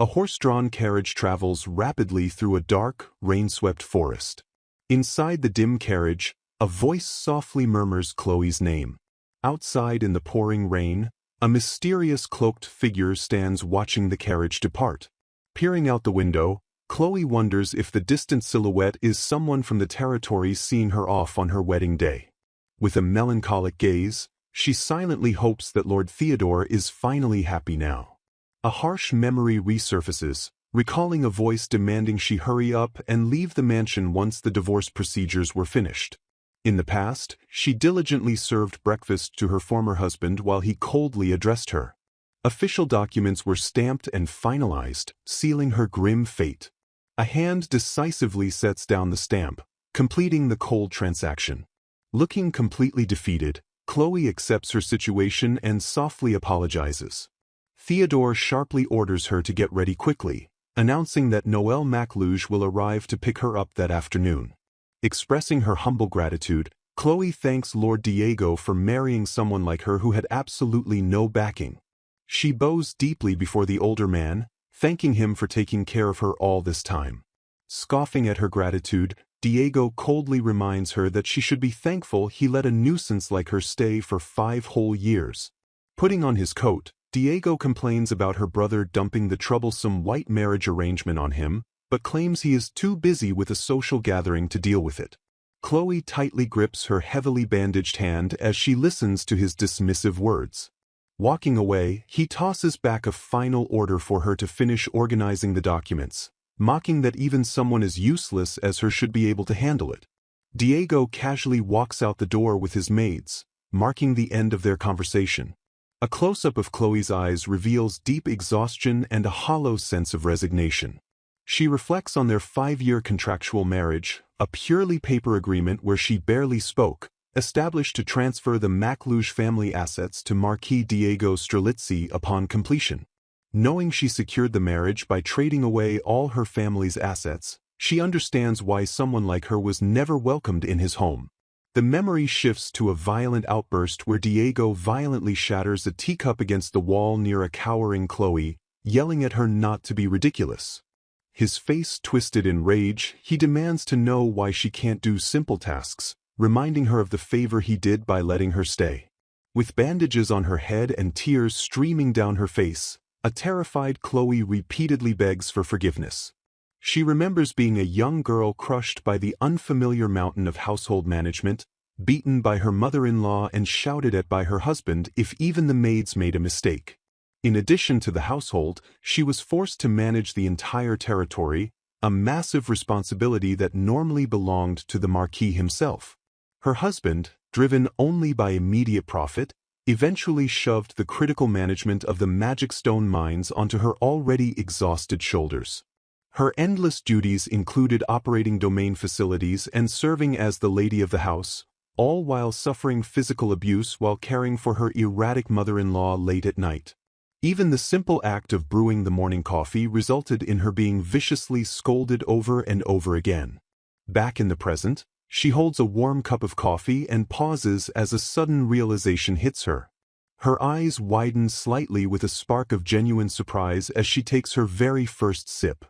A horse-drawn carriage travels rapidly through a dark, rain-swept forest. Inside the dim carriage, a voice softly murmurs Chloe's name. Outside in the pouring rain, a mysterious cloaked figure stands watching the carriage depart. Peering out the window, Chloe wonders if the distant silhouette is someone from the territory seeing her off on her wedding day. With a melancholic gaze, she silently hopes that Lord Theodore is finally happy now. A harsh memory resurfaces, recalling a voice demanding she hurry up and leave the mansion once the divorce procedures were finished. In the past, she diligently served breakfast to her former husband while he coldly addressed her. Official documents were stamped and finalized, sealing her grim fate. A hand decisively sets down the stamp, completing the cold transaction. Looking completely defeated, Chloe accepts her situation and softly apologizes. Theodore sharply orders her to get ready quickly, announcing that Noel Margrave will arrive to pick her up that afternoon. Expressing her humble gratitude, Chloe thanks Lord Diego for marrying someone like her who had absolutely no backing. She bows deeply before the older man, thanking him for taking care of her all this time. Scoffing at her gratitude, Diego coldly reminds her that she should be thankful he let a nuisance like her stay for 5 whole years. Putting on his coat, Diego complains about her brother dumping the troublesome white marriage arrangement on him, but claims he is too busy with a social gathering to deal with it. Chloe tightly grips her heavily bandaged hand as she listens to his dismissive words. Walking away, he tosses back a final order for her to finish organizing the documents, mocking that even someone as useless as her should be able to handle it. Diego casually walks out the door with his maids, marking the end of their conversation. A close-up of Chloe's eyes reveals deep exhaustion and a hollow sense of resignation. She reflects on their 5-year contractual marriage, a purely paper agreement where she barely spoke, established to transfer the Margrave family assets to Marquis Diego Strelitzi upon completion. Knowing she secured the marriage by trading away all her family's assets, she understands why someone like her was never welcomed in his home. The memory shifts to a violent outburst where Diego violently shatters a teacup against the wall near a cowering Chloe, yelling at her not to be ridiculous. His face twisted in rage, he demands to know why she can't do simple tasks, reminding her of the favor he did by letting her stay. With bandages on her head and tears streaming down her face, a terrified Chloe repeatedly begs for forgiveness. She remembers being a young girl crushed by the unfamiliar mountain of household management, beaten by her mother-in-law and shouted at by her husband if even the maids made a mistake. In addition to the household, she was forced to manage the entire territory, a massive responsibility that normally belonged to the Marquis himself. Her husband, driven only by immediate profit, eventually shoved the critical management of the magic stone mines onto her already exhausted shoulders. Her endless duties included operating domain facilities and serving as the lady of the house, all while suffering physical abuse while caring for her erratic mother-in-law late at night. Even the simple act of brewing the morning coffee resulted in her being viciously scolded over and over again. Back in the present, she holds a warm cup of coffee and pauses as a sudden realization hits her. Her eyes widen slightly with a spark of genuine surprise as she takes her very first sip.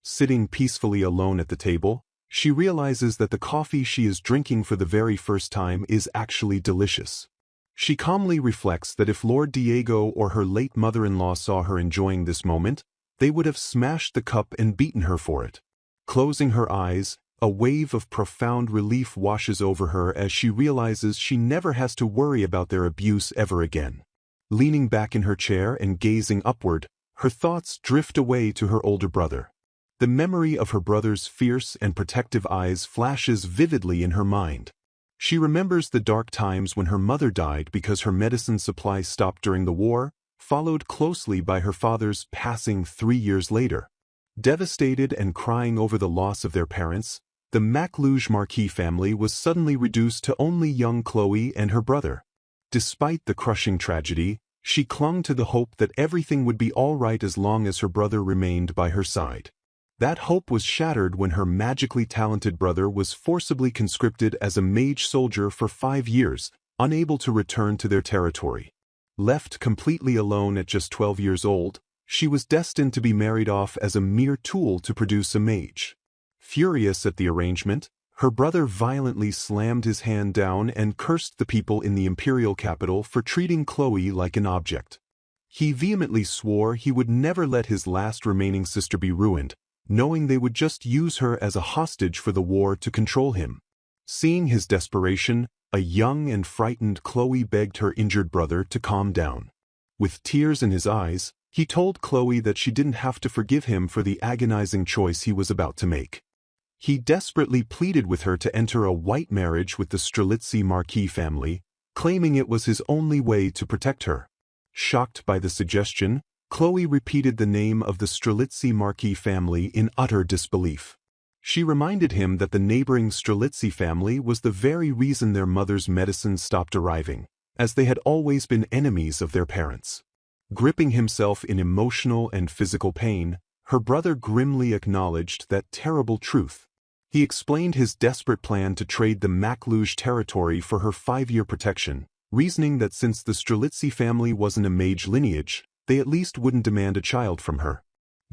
Sitting peacefully alone at the table, she realizes that the coffee she is drinking for the very first time is actually delicious. She calmly reflects that if Lord Diego or her late mother-in-law saw her enjoying this moment, they would have smashed the cup and beaten her for it. Closing her eyes, a wave of profound relief washes over her as she realizes she never has to worry about their abuse ever again. Leaning back in her chair and gazing upward, her thoughts drift away to her older brother. The memory of her brother's fierce and protective eyes flashes vividly in her mind. She remembers the dark times when her mother died because her medicine supply stopped during the war, followed closely by her father's passing 3 years later. Devastated and crying over the loss of their parents, the Margrave Marquis family was suddenly reduced to only young Chloe and her brother. Despite the crushing tragedy, she clung to the hope that everything would be all right as long as her brother remained by her side. That hope was shattered when her magically talented brother was forcibly conscripted as a mage soldier for 5 years, unable to return to their territory. Left completely alone at just 12 years old, She was destined to be married off as a mere tool to produce a mage. Furious at the arrangement, her brother violently slammed his hand down and cursed the people in the imperial capital for treating Chloe like an object. He vehemently swore he would never let his last remaining sister be ruined, knowing they would just use her as a hostage for the war to control him. Seeing his desperation, a young and frightened Chloe begged her injured brother to calm down. With tears in his eyes, he told Chloe that she didn't have to forgive him for the agonizing choice he was about to make. He desperately pleaded with her to enter a white marriage with the Strelitzi Marquis family, claiming it was his only way to protect her. Shocked by the suggestion, Chloe repeated the name of the Strelitzi Marquis family in utter disbelief. She reminded him that the neighboring Strelitzi family was the very reason their mother's medicine stopped arriving, as they had always been enemies of their parents. Gripping himself in emotional and physical pain, her brother grimly acknowledged that terrible truth. He explained his desperate plan to trade the Macluge territory for her 5-year protection, reasoning that since the Strelitzi family wasn't a mage lineage, they at least wouldn't demand a child from her.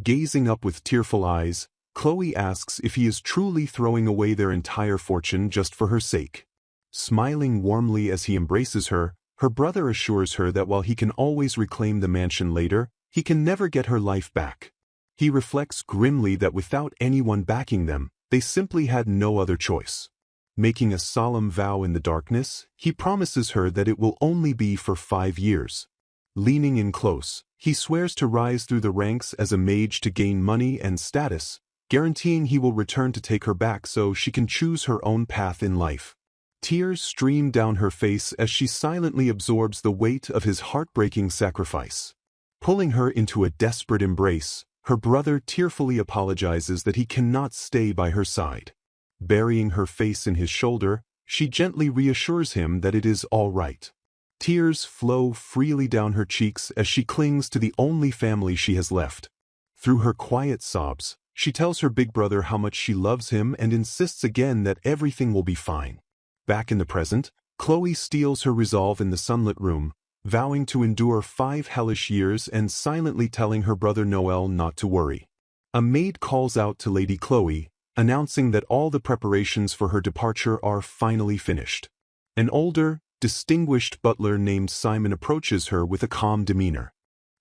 Gazing up with tearful eyes, Chloe asks if he is truly throwing away their entire fortune just for her sake. Smiling warmly as he embraces her, her brother assures her that while he can always reclaim the mansion later, he can never get her life back. He reflects grimly that without anyone backing them, they simply had no other choice. Making a solemn vow in the darkness, he promises her that it will only be for 5 years. Leaning in close, he swears to rise through the ranks as a mage to gain money and status, guaranteeing he will return to take her back so she can choose her own path in life. Tears stream down her face as she silently absorbs the weight of his heartbreaking sacrifice. Pulling her into a desperate embrace, her brother tearfully apologizes that he cannot stay by her side. Burying her face in his shoulder, she gently reassures him that it is all right. Tears flow freely down her cheeks as she clings to the only family she has left. Through her quiet sobs, she tells her big brother how much she loves him and insists again that everything will be fine. Back in the present, Chloe steels her resolve in the sunlit room, vowing to endure 5 hellish years and silently telling her brother Noel not to worry. A maid calls out to Lady Chloe, announcing that all the preparations for her departure are finally finished. An older, distinguished butler named Simon approaches her with a calm demeanor.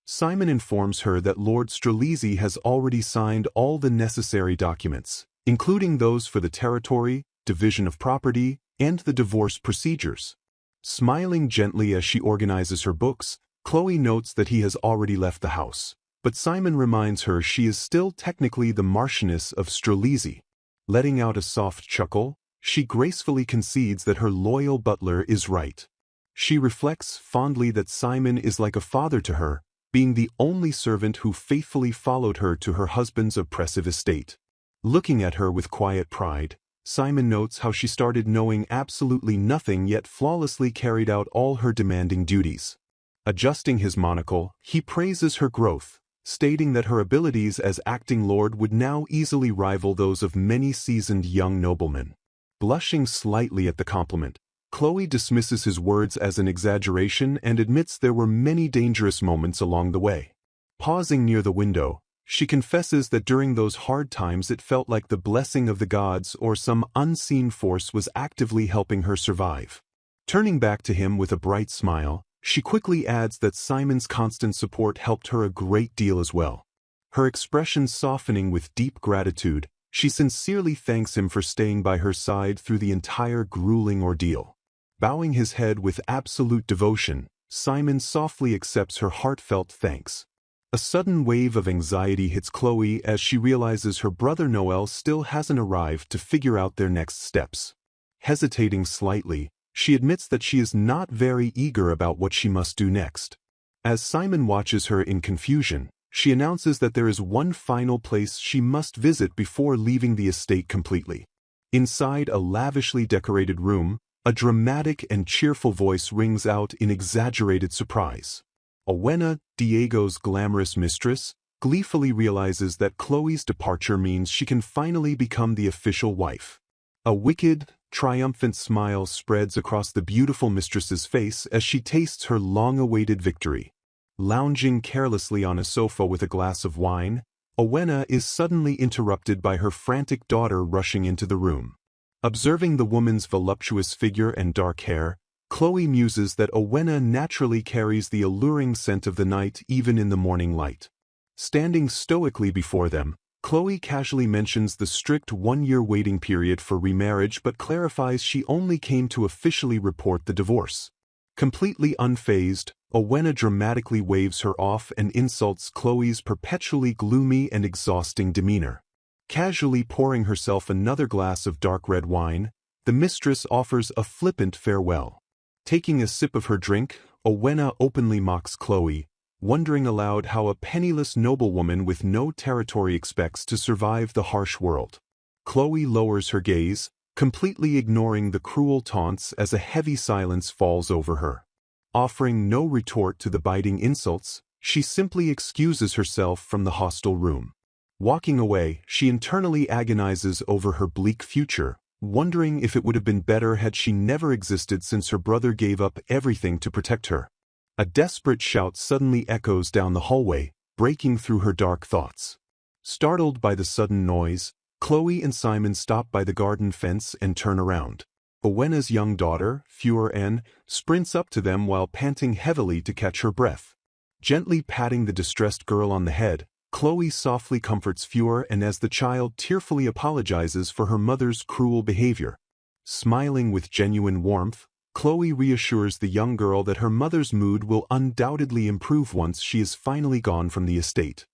Simon informs her that Lord Strelitzi has already signed all the necessary documents, including those for the territory, division of property, and the divorce procedures. Smiling gently as she organizes her books, Chloe notes that he has already left the house, but Simon reminds her she is still technically the Marchioness of Strelitzi. Letting out a soft chuckle, she gracefully concedes that her loyal butler is right. She reflects fondly that Simon is like a father to her, being the only servant who faithfully followed her to her husband's oppressive estate. Looking at her with quiet pride, Simon notes how she started knowing absolutely nothing yet flawlessly carried out all her demanding duties. Adjusting his monocle, he praises her growth, stating that her abilities as acting lord would now easily rival those of many seasoned young noblemen. Blushing slightly at the compliment, Chloe dismisses his words as an exaggeration and admits there were many dangerous moments along the way. Pausing near the window, she confesses that during those hard times it felt like the blessing of the gods or some unseen force was actively helping her survive. Turning back to him with a bright smile, she quickly adds that Simon's constant support helped her a great deal as well. Her expression softening with deep gratitude, she sincerely thanks him for staying by her side through the entire grueling ordeal. Bowing his head with absolute devotion, Simon softly accepts her heartfelt thanks. A sudden wave of anxiety hits Chloe as she realizes her brother Noel still hasn't arrived to figure out their next steps. Hesitating slightly, she admits that she is not very eager about what she must do next. As Simon watches her in confusion, she announces that there is one final place she must visit before leaving the estate completely. Inside a lavishly decorated room, a dramatic and cheerful voice rings out in exaggerated surprise. Owena, Diego's glamorous mistress, gleefully realizes that Chloe's departure means she can finally become the official wife. A wicked, triumphant smile spreads across the beautiful mistress's face as she tastes her long-awaited victory. lounging carelessly on a sofa with a glass of wine, Owena is suddenly interrupted by her frantic daughter rushing into the room. Observing the woman's voluptuous figure and dark hair, Chloe muses that Owena naturally carries the alluring scent of the night even in the morning light. Standing stoically before them, Chloe casually mentions the strict one-year waiting period for remarriage but clarifies she only came to officially report the divorce. Completely unfazed, Owena dramatically waves her off and insults Chloe's perpetually gloomy and exhausting demeanor. Casually pouring herself another glass of dark red wine, the mistress offers a flippant farewell. Taking a sip of her drink, Owena openly mocks Chloe, wondering aloud how a penniless noblewoman with no territory expects to survive the harsh world. Chloe lowers her gaze, completely ignoring the cruel taunts as a heavy silence falls over her. Offering no retort to the biting insults, she simply excuses herself from the hostile room. Walking away, she internally agonizes over her bleak future, wondering if it would have been better had she never existed since her brother gave up everything to protect her. A desperate shout suddenly echoes down the hallway, breaking through her dark thoughts. Startled by the sudden noise, Chloe and Simon stop by the garden fence and turn around. Owena's young daughter, Furen, sprints up to them while panting heavily to catch her breath. Gently patting the distressed girl on the head, Chloe softly comforts Furen and as the child tearfully apologizes for her mother's cruel behavior. Smiling with genuine warmth, Chloe reassures the young girl that her mother's mood will undoubtedly improve once she is finally gone from the estate.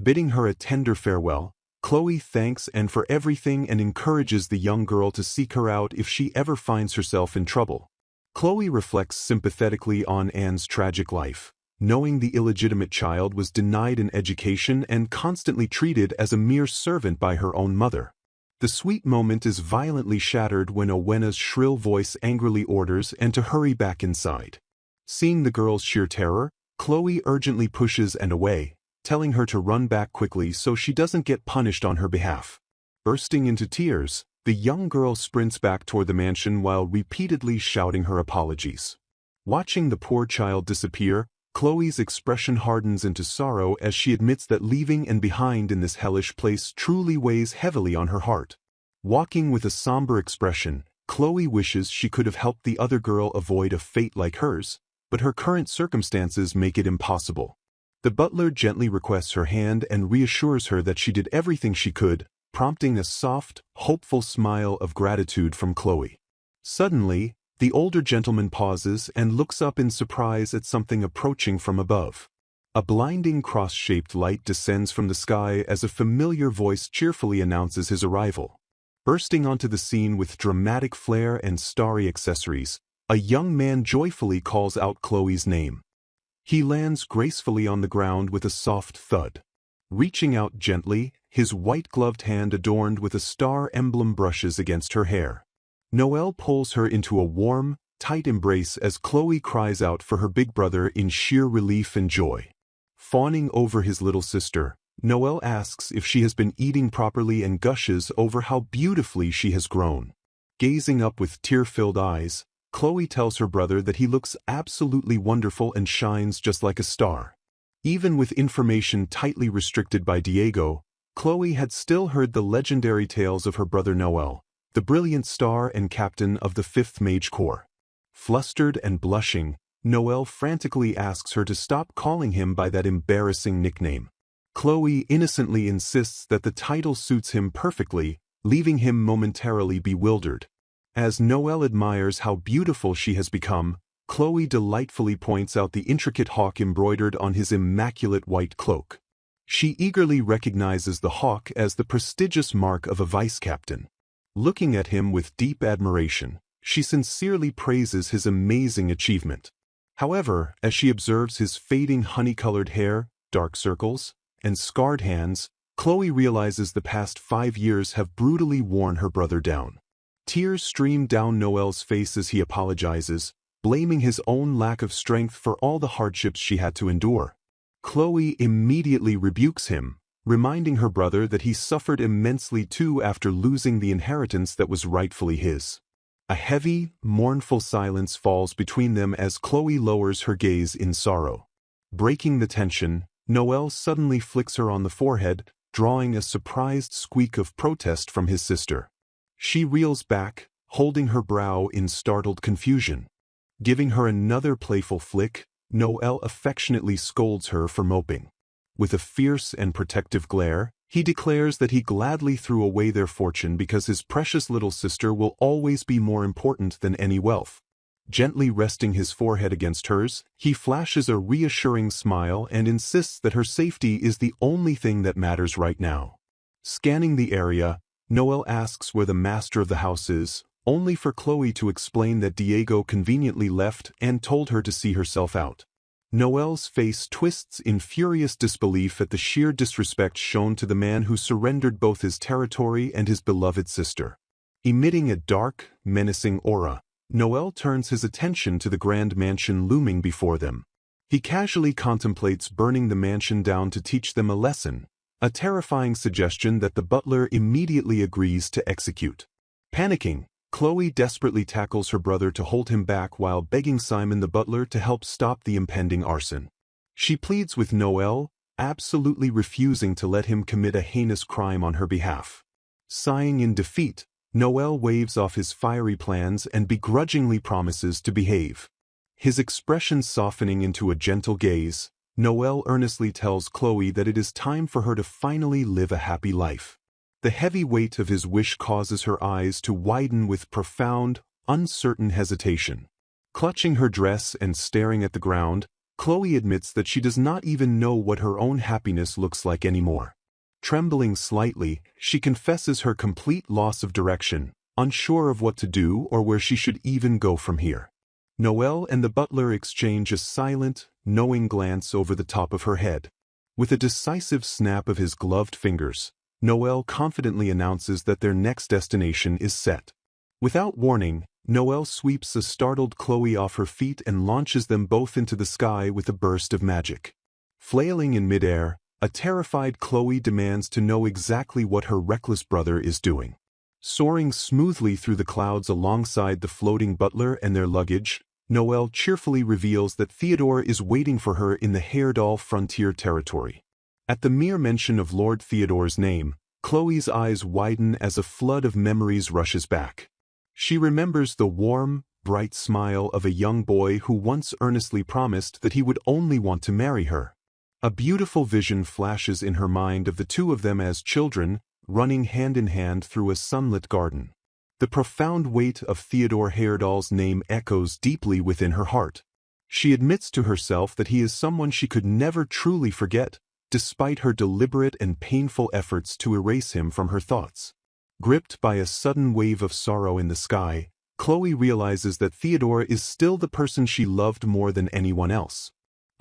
Bidding her a tender farewell, Chloe thanks Anne for everything and encourages the young girl to seek her out if she ever finds herself in trouble. Chloe reflects sympathetically on Anne's tragic life, knowing the illegitimate child was denied an education and constantly treated as a mere servant by her own mother. The sweet moment is violently shattered when Owena's shrill voice angrily orders Anne to hurry back inside. Seeing the girl's sheer terror, Chloe urgently pushes Anne away, telling her to run back quickly so she doesn't get punished on her behalf. Bursting into tears, the young girl sprints back toward the mansion while repeatedly shouting her apologies. Watching the poor child disappear, Chloe's expression hardens into sorrow as she admits that leaving Anne behind in this hellish place truly weighs heavily on her heart. Walking with a somber expression, Chloe wishes she could have helped the other girl avoid a fate like hers, but her current circumstances make it impossible. The butler gently requests her hand and reassures her that she did everything she could, prompting a soft, hopeful smile of gratitude from Chloe. Suddenly, the older gentleman pauses and looks up in surprise at something approaching from above. A blinding cross-shaped light descends from the sky as a familiar voice cheerfully announces his arrival. Bursting onto the scene with dramatic flair and starry accessories, a young man joyfully calls out Chloe's name. He lands gracefully on the ground with a soft thud. Reaching out gently, his white-gloved hand adorned with a star emblem brushes against her hair. Noel pulls her into a warm, tight embrace as Chloe cries out for her big brother in sheer relief and joy. Fawning over his little sister, Noel asks if she has been eating properly and gushes over how beautifully she has grown. Gazing up with tear-filled eyes, Chloe tells her brother that he looks absolutely wonderful and shines just like a star. Even with information tightly restricted by Diego, Chloe had still heard the legendary tales of her brother Noel, the brilliant star and captain of the 5th Mage Corps. Flustered and blushing, Noel frantically asks her to stop calling him by that embarrassing nickname. Chloe innocently insists that the title suits him perfectly, leaving him momentarily bewildered. As Noel admires how beautiful she has become, Chloe delightfully points out the intricate hawk embroidered on his immaculate white cloak. She eagerly recognizes the hawk as the prestigious mark of a vice-captain. Looking at him with deep admiration, she sincerely praises his amazing achievement. However, as she observes his fading honey-colored hair, dark circles, and scarred hands, Chloe realizes the past 5 years have brutally worn her brother down. Tears stream down Noel's face as he apologizes, blaming his own lack of strength for all the hardships she had to endure. Chloe immediately rebukes him, reminding her brother that he suffered immensely too after losing the inheritance that was rightfully his. A heavy, mournful silence falls between them as Chloe lowers her gaze in sorrow. Breaking the tension, Noel suddenly flicks her on the forehead, drawing a surprised squeak of protest from his sister. She reels back, holding her brow in startled confusion. Giving her another playful flick, Noel affectionately scolds her for moping. With a fierce and protective glare, he declares that he gladly threw away their fortune because his precious little sister will always be more important than any wealth. Gently resting his forehead against hers, he flashes a reassuring smile and insists that her safety is the only thing that matters right now. Scanning the area, Noel asks where the master of the house is, only for Chloe to explain that Diego conveniently left and told her to see herself out. Noel's face twists in furious disbelief at the sheer disrespect shown to the man who surrendered both his territory and his beloved sister. Emitting a dark, menacing aura, Noel turns his attention to the grand mansion looming before them. He casually contemplates burning the mansion down to teach them a lesson, a terrifying suggestion that the butler immediately agrees to execute. Panicking, Chloe desperately tackles her brother to hold him back while begging Simon the butler to help stop the impending arson. She pleads with Noel, absolutely refusing to let him commit a heinous crime on her behalf. Sighing in defeat, Noel waves off his fiery plans and begrudgingly promises to behave. His expression softening into a gentle gaze, Noel earnestly tells Chloe that it is time for her to finally live a happy life. The heavy weight of his wish causes her eyes to widen with profound, uncertain hesitation. Clutching her dress and staring at the ground, Chloe admits that she does not even know what her own happiness looks like anymore. Trembling slightly, she confesses her complete loss of direction, unsure of what to do or where she should even go from here. Noel and the butler exchange a silent, knowing glance over the top of her head. With a decisive snap of his gloved fingers, Noel confidently announces that their next destination is set. Without warning, Noel sweeps a startled Chloe off her feet and launches them both into the sky with a burst of magic. Flailing in midair, a terrified Chloe demands to know exactly what her reckless brother is doing. Soaring smoothly through the clouds alongside the floating butler and their luggage, Noel cheerfully reveals that Theodore is waiting for her in the Hairdall frontier territory. At the mere mention of Lord Theodore's name, Chloe's eyes widen as a flood of memories rushes back. She remembers the warm, bright smile of a young boy who once earnestly promised that he would only want to marry her. A beautiful vision flashes in her mind of the two of them as children, running hand in hand through a sunlit garden. The profound weight of Theodore Heyerdahl's name echoes deeply within her heart. She admits to herself that he is someone she could never truly forget, despite her deliberate and painful efforts to erase him from her thoughts. Gripped by a sudden wave of sorrow in the sky, Chloe realizes that Theodore is still the person she loved more than anyone else.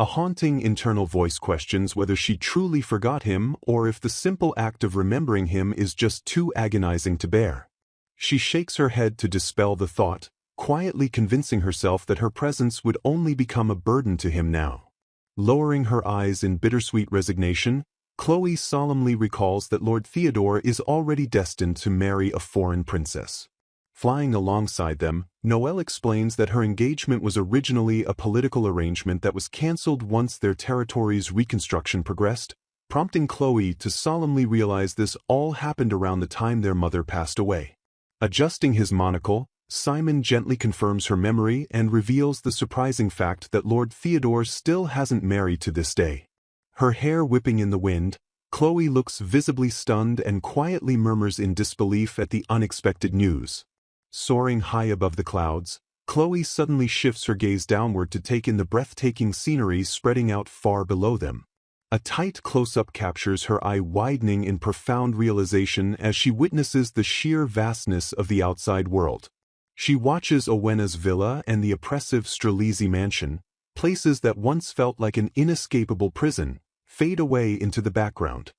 A haunting internal voice questions whether she truly forgot him or if the simple act of remembering him is just too agonizing to bear. She shakes her head to dispel the thought, quietly convincing herself that her presence would only become a burden to him now. Lowering her eyes in bittersweet resignation, Chloe solemnly recalls that Lord Theodore is already destined to marry a foreign princess. Flying alongside them, Noel explains that her engagement was originally a political arrangement that was cancelled once their territory's reconstruction progressed, prompting Chloe to solemnly realize this all happened around the time their mother passed away. Adjusting his monocle, Simon gently confirms her memory and reveals the surprising fact that Lord Theodore still hasn't married to this day. Her hair whipping in the wind, Chloe looks visibly stunned and quietly murmurs in disbelief at the unexpected news. Soaring high above the clouds, Chloe suddenly shifts her gaze downward to take in the breathtaking scenery spreading out far below them. A tight close-up captures her eye widening in profound realization as she witnesses the sheer vastness of the outside world. She watches Owena's villa and the oppressive Strelizzi mansion, places that once felt like an inescapable prison, fade away into the background.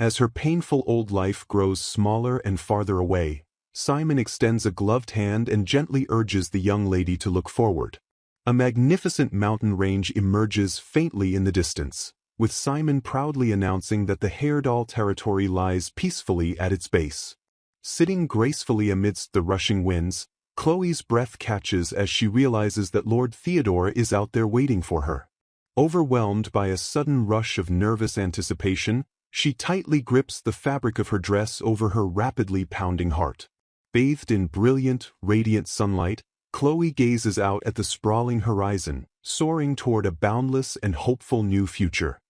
As her painful old life grows smaller and farther away, Simon extends a gloved hand and gently urges the young lady to look forward. A magnificent mountain range emerges faintly in the distance, with Simon proudly announcing that the Hairdall territory lies peacefully at its base. Sitting gracefully amidst the rushing winds, Chloe's breath catches as she realizes that Lord Theodore is out there waiting for her. Overwhelmed by a sudden rush of nervous anticipation, she tightly grips the fabric of her dress over her rapidly pounding heart. Bathed in brilliant, radiant sunlight, Chloe gazes out at the sprawling horizon, soaring toward a boundless and hopeful new future.